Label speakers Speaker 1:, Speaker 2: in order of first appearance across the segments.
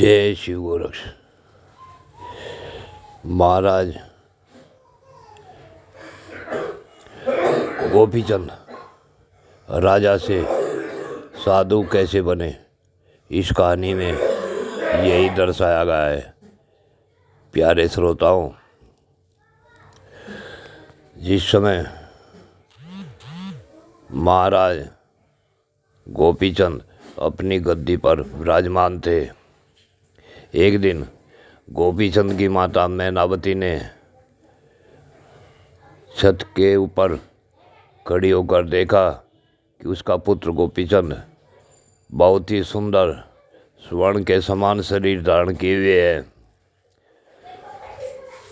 Speaker 1: जय शिव गोरक्ष। महाराज गोपीचंद राजा से साधु कैसे बने, इस कहानी में यही दर्शाया गया है। प्यारे श्रोताओं, जिस समय महाराज गोपीचंद अपनी गद्दी पर विराजमान थे, एक दिन गोपीचंद की माता मैनावती ने छत के ऊपर खड़ी होकर देखा कि उसका पुत्र गोपीचंद बहुत ही सुंदर स्वर्ण के समान शरीर धारण किए हुए है।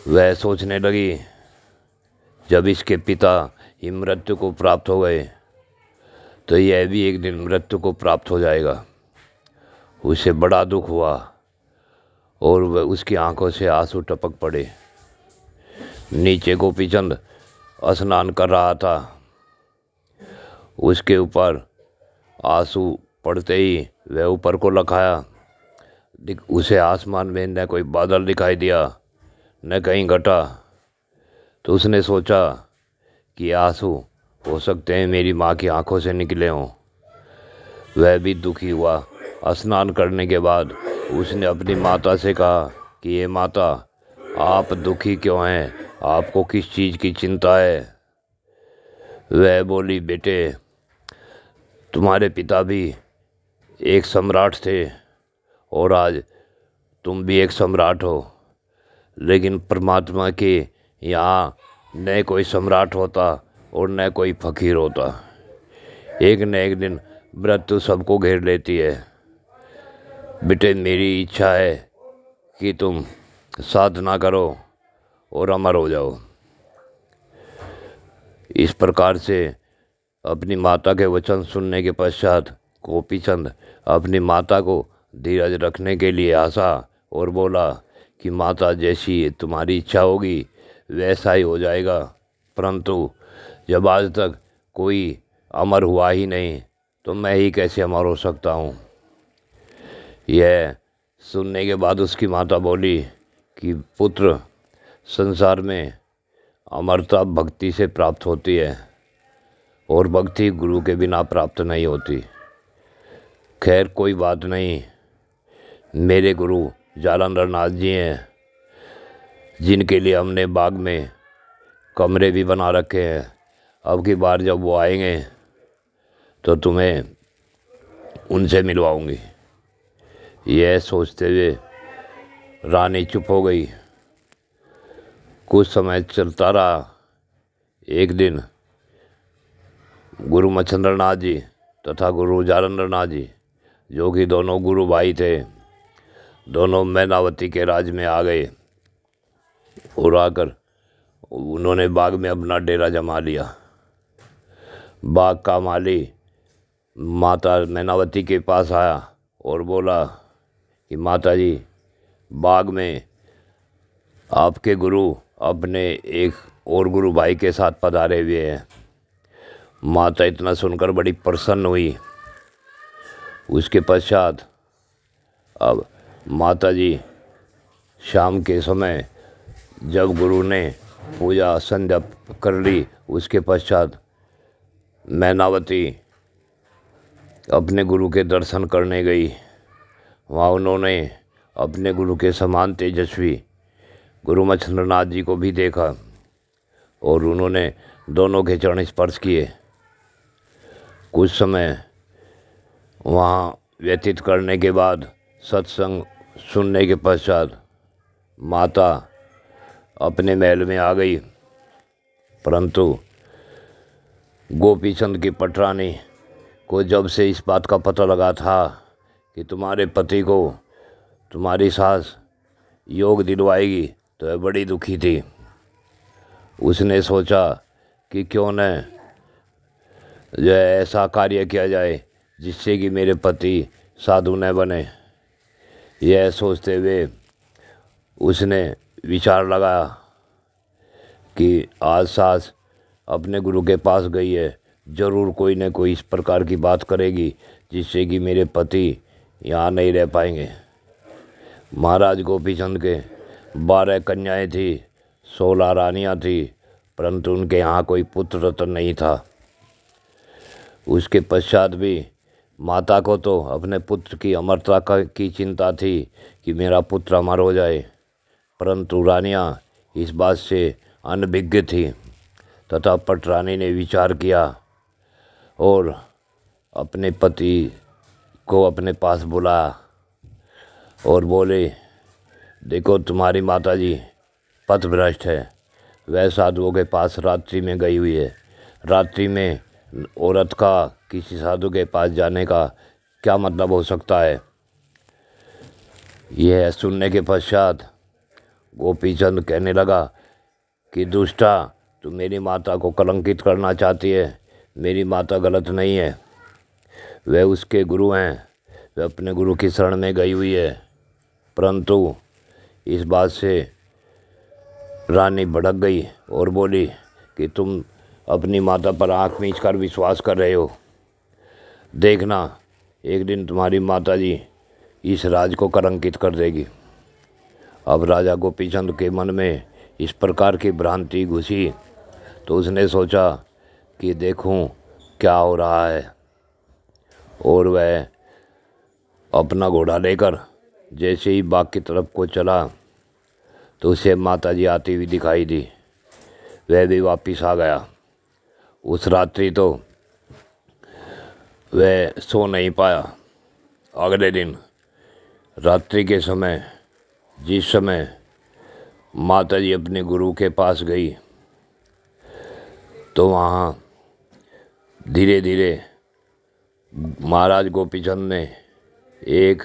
Speaker 1: वह सोचने लगी, जब इसके पिता ही मृत्यु को प्राप्त हो गए तो यह भी एक दिन मृत्यु को प्राप्त हो जाएगा। उसे बड़ा दुख हुआ और वह उसकी आंखों से आंसू टपक पड़े। नीचे गोपीचंद स्नान कर रहा था, उसके ऊपर आंसू पड़ते ही वह ऊपर को लखाया। उसे आसमान में न कोई बादल दिखाई दिया न कहीं घटा। तो उसने सोचा कि आंसू हो सकते हैं मेरी माँ की आंखों से निकले हों। वह भी दुखी हुआ। स्नान करने के बाद उसने अपनी माता से कहा कि ये माता, आप दुखी क्यों हैं, आपको किस चीज़ की चिंता है। वह बोली, बेटे, तुम्हारे पिता भी एक सम्राट थे और आज तुम भी एक सम्राट हो, लेकिन परमात्मा के यहाँ न कोई सम्राट होता और न कोई फकीर होता। एक न एक दिन मृत्यु सबको घेर लेती है। बेटे, मेरी इच्छा है कि तुम साधना करो और अमर हो जाओ। इस प्रकार से अपनी माता के वचन सुनने के पश्चात गोपीचंद अपनी माता को धीरज रखने के लिए हंसा और बोला कि माता, जैसी तुम्हारी इच्छा होगी वैसा ही हो जाएगा, परंतु जब आज तक कोई अमर हुआ ही नहीं तो मैं ही कैसे अमर हो सकता हूँ। यह सुनने के बाद उसकी माता बोली कि पुत्र, संसार में अमरता भक्ति से प्राप्त होती है और भक्ति गुरु के बिना प्राप्त नहीं होती। खैर, कोई बात नहीं, मेरे गुरु जालंधर नाथ जी हैं, जिनके लिए हमने बाग में कमरे भी बना रखे हैं। अब की बार जब वो आएंगे तो तुम्हें उनसे मिलवाऊंगी। यह सोचते हुए रानी चुप हो गई। कुछ समय चलता रहा। एक दिन गुरु मच्छिंद्रनाथ जी तथा गुरु जालंधर नाथ जी, जो कि दोनों गुरु भाई थे, दोनों मैनावती के राज में आ गए और आकर उन्होंने बाग में अपना डेरा जमा लिया। बाग का माली माता मैनावती के पास आया और बोला कि माता जी, बाग में आपके गुरु अपने एक और गुरु भाई के साथ पधारे हुए हैं। माता इतना सुनकर बड़ी प्रसन्न हुई। उसके पश्चात अब माता जी शाम के समय जब गुरु ने पूजा संध्या कर ली, उसके पश्चात मैनावती अपने गुरु के दर्शन करने गई। वहाँ उन्होंने अपने गुरु के समान तेजस्वी गुरु मच्छिंद्रनाथ जी को भी देखा और उन्होंने दोनों के चरण स्पर्श किए। कुछ समय वहाँ व्यतीत करने के बाद सत्संग सुनने के पश्चात माता अपने महल में आ गई, परंतु गोपीचंद की पटरानी को जब से इस बात का पता लगा था कि तुम्हारे पति को तुम्हारी सास योग दिलवाएगी तो वह बड़ी दुखी थी। उसने सोचा कि क्यों न जो है ऐसा कार्य किया जाए जिससे कि मेरे पति साधु न बने। यह सोचते हुए उसने विचार लगाया कि आज सास अपने गुरु के पास गई है, ज़रूर कोई न कोई इस प्रकार की बात करेगी जिससे कि मेरे पति यहाँ नहीं रह पाएंगे। महाराज गोपीचंद के 12 कन्याएं थी, 16 रानियां थी, परंतु उनके यहाँ कोई पुत्र रत्न नहीं था। उसके पश्चात भी माता को तो अपने पुत्र की अमरता की चिंता थी कि मेरा पुत्र अमर हो जाए, परंतु रानियां इस बात से अनभिज्ञ थी। तथा पटरानी ने विचार किया और अपने पति को अपने पास बुलाया और बोले, देखो तुम्हारी माताजी पथभ्रष्ट है, वह साधुओं के पास रात्रि में गई हुई है। रात्रि में औरत का किसी साधु के पास जाने का क्या मतलब हो सकता है। यह सुनने के पश्चात गोपीचंद कहने लगा कि दुष्टा, तू मेरी माता को कलंकित करना चाहती है। मेरी माता गलत नहीं है, वह उसके गुरु हैं, वह अपने गुरु की शरण में गई हुई है। परंतु इस बात से रानी भड़क गई और बोली कि तुम अपनी माता पर आँख मीच कर विश्वास कर रहे हो। देखना, एक दिन तुम्हारी माताजी इस राज को कलंकित कर देगी। अब राजा गोपीचंद के मन में इस प्रकार की भ्रांति घुसी तो उसने सोचा कि देखूं क्या हो रहा है, और वह अपना घोड़ा लेकर जैसे ही बाग की तरफ को चला तो उसे माताजी आती हुई दिखाई दी। वह भी वापिस आ गया। उस रात्रि तो वह सो नहीं पाया। अगले दिन रात्रि के समय जिस समय माताजी अपने गुरु के पास गई तो वहाँ धीरे धीरे महाराज गोपीचंद ने एक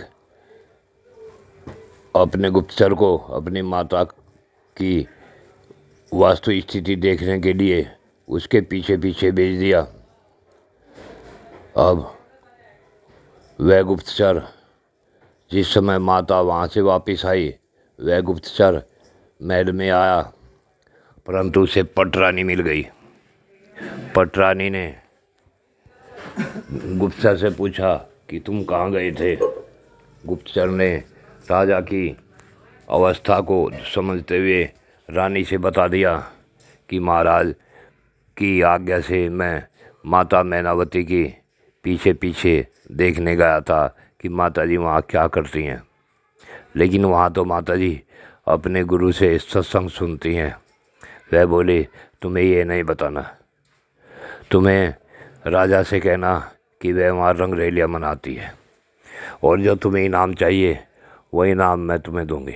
Speaker 1: अपने गुप्तचर को अपनी माता की वास्तु स्थिति देखने के लिए उसके पीछे पीछे भेज दिया। अब वह गुप्तचर जिस समय माता वहाँ से वापस आई, वह गुप्तचर महल में आया, परंतु उसे पटरानी मिल गई। पटरानी ने गुप्तचर से पूछा कि तुम कहाँ गए थे। गुप्तचर ने राजा की अवस्था को समझते हुए रानी से बता दिया कि महाराज की आज्ञा से मैं माता मैनावती की पीछे पीछे देखने गया था कि माताजी वहाँ क्या करती हैं। लेकिन वहाँ तो माताजी अपने गुरु से सत्संग सुनती हैं। वह बोले, तुम्हें ये नहीं बताना, तुम्हें राजा से कहना कि वह वहाँ रंगरेलियाँ मनाती है, और जो तुम्हें इनाम चाहिए वही इनाम मैं तुम्हें दूंगी।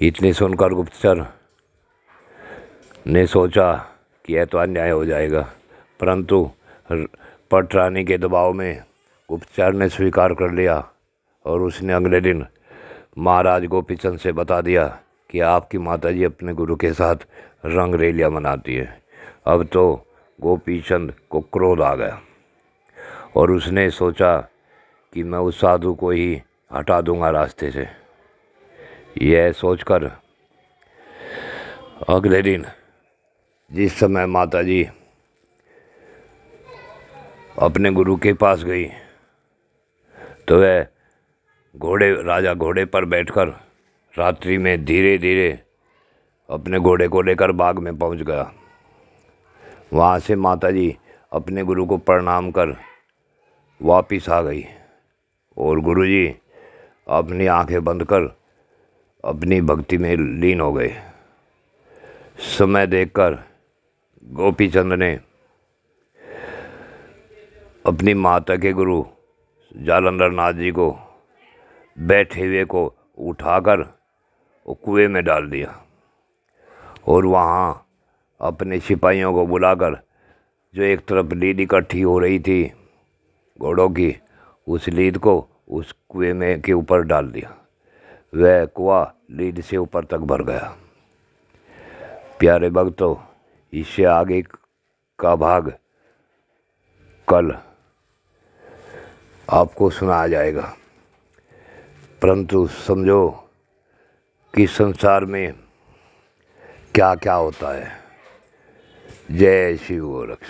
Speaker 1: इतने सुनकर गुप्तचर ने सोचा कि यह तो अन्याय हो जाएगा, परंतु पटरानी के दबाव में गुप्तचर ने स्वीकार कर लिया और उसने अगले दिन महाराज गोपीचंद से बता दिया कि आपकी माताजी अपने गुरु के साथ रंगरेलियाँ मनाती है। अब तो गोपीचंद को क्रोध आ गया और उसने सोचा कि मैं उस साधु को ही हटा दूंगा रास्ते से। यह सोचकर अगले दिन जिस समय माताजी अपने गुरु के पास गई तो वह राजा घोड़े पर बैठकर रात्रि में धीरे धीरे अपने घोड़े को लेकर बाग में पहुंच गया। वहाँ से माताजी अपने गुरु को प्रणाम कर वापिस आ गई और गुरुजी अपनी आंखें बंद कर अपनी भक्ति में लीन हो गए। समय देखकर गोपीचंद ने अपनी माता के गुरु जालंधर नाथ जी को बैठे हुए को उठाकर कुएं में डाल दिया और वहाँ अपने सिपाहियों को बुलाकर जो एक तरफ लीद इकट्ठी हो रही थी घोड़ों की, उस लीद को उस कुएं में के ऊपर डाल दिया। वह कुआं लीद से ऊपर तक भर गया। प्यारे भक्तों, इससे आगे का भाग कल आपको सुनाया जाएगा, परंतु समझो कि संसार में क्या क्या होता है। जय शिव गोरक्ष।